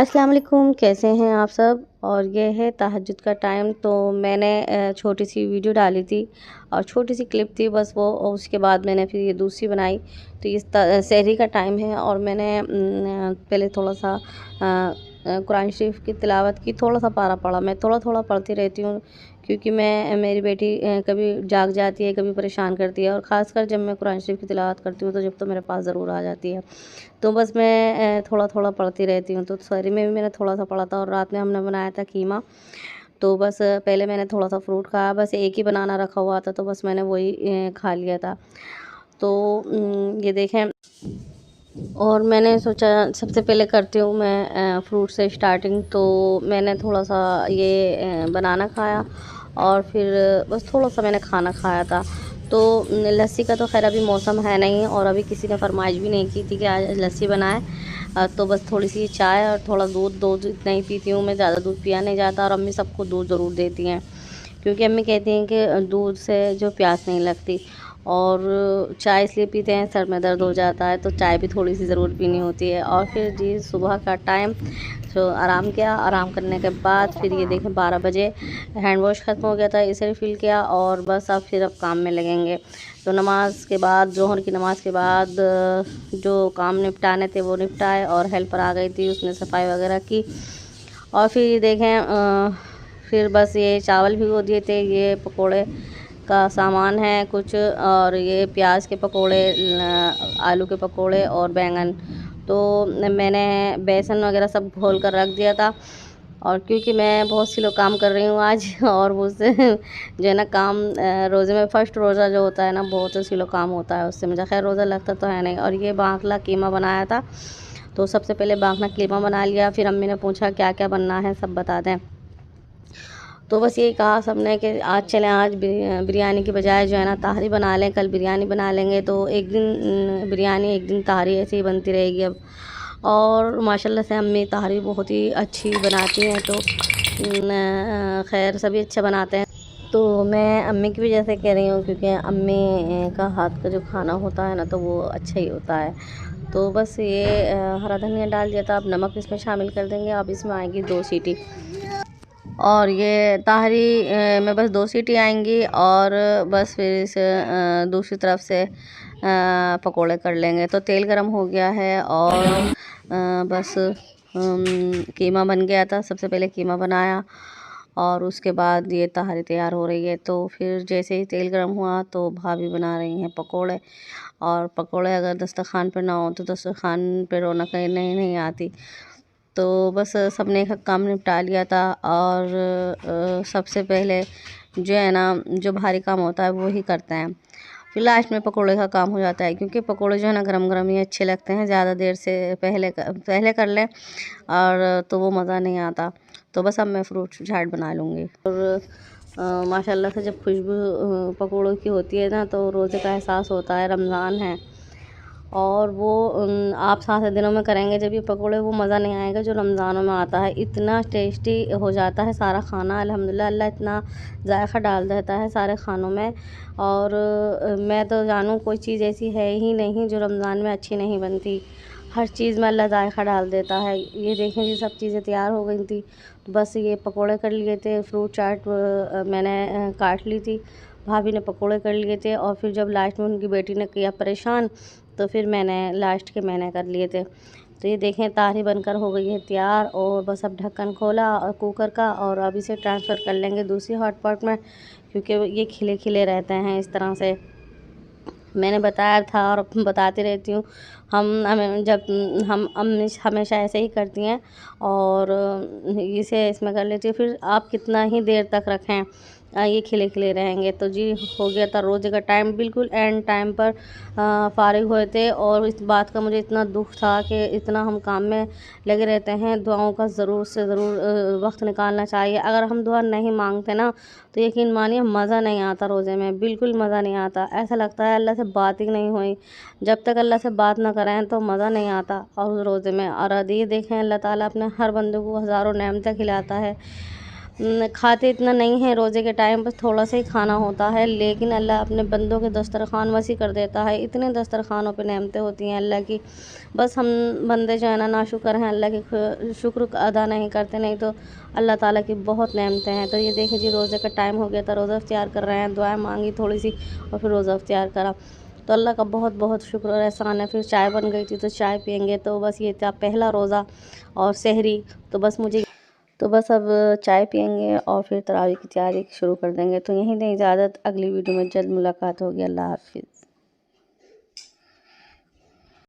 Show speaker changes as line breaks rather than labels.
अस्सलाम वालेकुम, कैसे हैं आप सब। और ये है तहज्जुद का टाइम। तो मैंने छोटी सी वीडियो डाली थी और छोटी सी क्लिप थी बस वो, और उसके बाद मैंने फिर ये दूसरी बनाई। तो ये सहरी का टाइम है और मैंने पहले थोड़ा सा कुरान शरीफ की तिलावत की, थोड़ा सा पारा पढ़ा। मैं थोड़ा थोड़ा पढ़ती रहती हूँ क्योंकि मेरी बेटी कभी जाग जाती है, कभी परेशान करती है, और ख़ासकर जब मैं कुरान शरीफ की तिलावत करती हूँ तो जब तो मेरे पास ज़रूर आ जाती है। तो बस मैं थोड़ा थोड़ा पढ़ती रहती हूँ। तो सहरी में भी मैंने थोड़ा सा पढ़ा था और रात में हमने बनाया था कीमा। तो बस पहले मैंने थोड़ा सा फ्रूट खाया, बस एक ही बनाना रखा हुआ था तो बस मैंने वही खा लिया था। तो ये देखें, और मैंने सोचा सबसे पहले करती हूँ मैं फ्रूट से स्टार्टिंग। तो मैंने थोड़ा सा ये बनाना खाया और फिर बस थोड़ा सा मैंने खाना खाया था। तो लस्सी का तो खैर अभी मौसम है नहीं, और अभी किसी ने फरमाइश भी नहीं की थी कि आज लस्सी बनाए। तो बस थोड़ी सी चाय और थोड़ा दूध, दूध इतना ही पीती हूँ मैं, ज़्यादा दूध पिया नहीं जाता। और अम्मी सबको दूध ज़रूर देती हैं क्योंकि अम्मी कहती हैं कि दूध से जो प्यास नहीं लगती। और चाय इसलिए पीते हैं, सर में दर्द हो जाता है तो चाय भी थोड़ी सी ज़रूर पीनी होती है। और फिर जी सुबह का टाइम, तो आराम किया। आराम करने के बाद फिर ये देखें 12 बजे हैंड वॉश ख़त्म हो गया था, इसे रिफ़िल किया और बस अब काम में लगेंगे। तो नमाज के बाद, जोहर की नमाज़ के बाद जो काम निपटाने थे वो निपटाए, और हेल्पर आ गई थी, उसने सफाई वगैरह की। और फिर ये देखें फिर बस ये चावल भिगो दिए थे, ये पकोड़े का सामान है कुछ, और ये प्याज के पकोड़े, आलू के पकोड़े और बैंगन। तो मैंने बेसन वगैरह सब घोल कर रख दिया था। और क्योंकि मैं बहुत सी लोग काम कर रही हूँ आज और मुझसे जो है ना काम, रोज़े में फ़र्स्ट रोज़ा जो होता है ना, बहुत सी लोग काम होता है उससे। मुझे खैर रोज़ा लगता तो है नहीं। और ये बांकला कीमा बनाया था, तो सबसे पहले बांकला कीमा बना लिया। फिर अम्मी ने पूछा क्या क्या बनना है सब बता दें। तो बस यही कहा सबने कि आज चलें, आज बिरयानी की बजाय जो है ना ताहरी बना लें, कल बिरयानी बना लेंगे। तो एक दिन बिरयानी, एक दिन ताहरी, ऐसे ही बनती रहेगी अब। और माशाल्लाह से अम्मी ताहरी बहुत ही अच्छी बनाती हैं। तो खैर सभी अच्छा बनाते हैं। तो मैं अम्मी की वजह से कह रही हूँ क्योंकि अम्मी का हाथ का जो खाना होता है ना तो वो अच्छा ही होता है। तो बस ये हरा धनिया डाल दिया था, अब नमक इसमें शामिल कर देंगे। अब इसमें आएगी 2 सीटी, और ये ताहरी में बस 2 सीटी आएंगी, और बस फिर इस दूसरी तरफ से पकोड़े कर लेंगे। तो तेल गरम हो गया है और बस कीमा बन गया था। सबसे पहले कीमा बनाया और उसके बाद ये तहारी तैयार हो रही है। तो फिर जैसे ही तेल गरम हुआ तो भाभी बना रही हैं पकोड़े। और पकोड़े अगर दस्तरखान पर ना हो तो दस्तरखान पर रौनक नहीं नहीं आती। तो बस सबने एक काम निपटा लिया था। और सबसे पहले जो है ना, जो भारी काम होता है वो ही करते हैं, फिर लास्ट में पकोड़े का काम हो जाता है। क्योंकि पकोड़े जो है ना गरम गरम ही अच्छे लगते हैं, ज़्यादा देर से पहले कर लें और तो वो मज़ा नहीं आता। तो बस अब मैं फ्रूट चाट बना लूँगी। और माशाल्लाह से जब खुशबू पकोड़ों की होती है ना तो रोज़े का एहसास होता है, रमज़ान है। और वो आप 7 दिनों में करेंगे जब ये पकोड़े, वो मज़ा नहीं आएगा जो रमज़ानों में आता है। इतना टेस्टी हो जाता है सारा खाना, अल्हम्दुलिल्लाह। अल्लाह इतना जायका डाल देता है सारे खानों में। और मैं तो जानूँ कोई चीज़ ऐसी है ही नहीं जो रमज़ान में अच्छी नहीं बनती। हर चीज़ में अल्लाह जायका डाल देता है। ये देखें ये सब चीज़ें तैयार हो गई थी। तो बस ये पकोड़े कर लिए थे, फ्रूट चाट मैंने काट ली थी, भाभी ने पकोड़े कर लिए थे। और फिर जब लास्ट में उनकी बेटी ने किया परेशान तो फिर मैंने कर लिए थे। तो ये देखें ताहरी बनकर हो गई है तैयार। और बस अब ढक्कन खोला और कुकर का, और अब इसे ट्रांसफ़र कर लेंगे दूसरी हॉट पॉट में, क्योंकि ये खिले खिले रहते हैं इस तरह से। मैंने बताया था और बताती रहती हूँ, हम हमें जब हम अम्मी हमेशा ऐसे ही करती हैं। और इसे इसमें कर लेती हूँ। फिर आप कितना ही देर तक रखें, ये खिले खिले रहेंगे। तो जी हो गया था रोज़े का टाइम, बिल्कुल एंड टाइम पर फ़ारिग हुए थे। और इस बात का मुझे इतना दुख था कि इतना हम काम में लगे रहते हैं। दुआओं का ज़रूर से ज़रूर वक्त निकालना चाहिए। अगर हम दुआ नहीं मांगते ना तो यकीन मानिए मज़ा नहीं आता रोज़े में, बिल्कुल मज़ा नहीं आता। ऐसा लगता है अल्लाह से बात ही नहीं हुई। जब तक अल्लाह से बात ना करें तो मज़ा नहीं आता और रोज़े में। और ये देखें अल्लाह ताला अपने हर बंदे को हज़ारों नेमतें खिलाता है। खाते इतना नहीं है रोज़े के टाइम, बस थोड़ा सा ही खाना होता है, लेकिन अल्लाह अपने बंदों के दस्तरखान वसी कर देता है। इतने दस्तरखानों पे नेमतें होती हैं अल्लाह की, बस हम बंदे जो है ना नाशुक्र हैं, अल्लाह के शुक्र अदा नहीं करते, नहीं तो अल्लाह ताला की बहुत नेमतें हैं। तो ये देखिए जी, रोज़े का टाइम हो गया था, रोज़ा इफ्तियार कर रहे हैं, दुआएं मांगी थोड़ी सी और फिर रोज़ा इफ्तियार करा। तो अल्लाह का बहुत बहुत शुक्र और एहसान है। फिर चाय बन गई थी तो चाय पियेंगे। तो बस ये था पहला रोज़ा और सहरी। तो बस अब चाय पियेंगे और फिर तरावी की तैयारी शुरू कर देंगे। तो यहीं दें इजाज़त, अगली वीडियो में जल्द मुलाकात होगी। अल्लाह हाफ़िज़।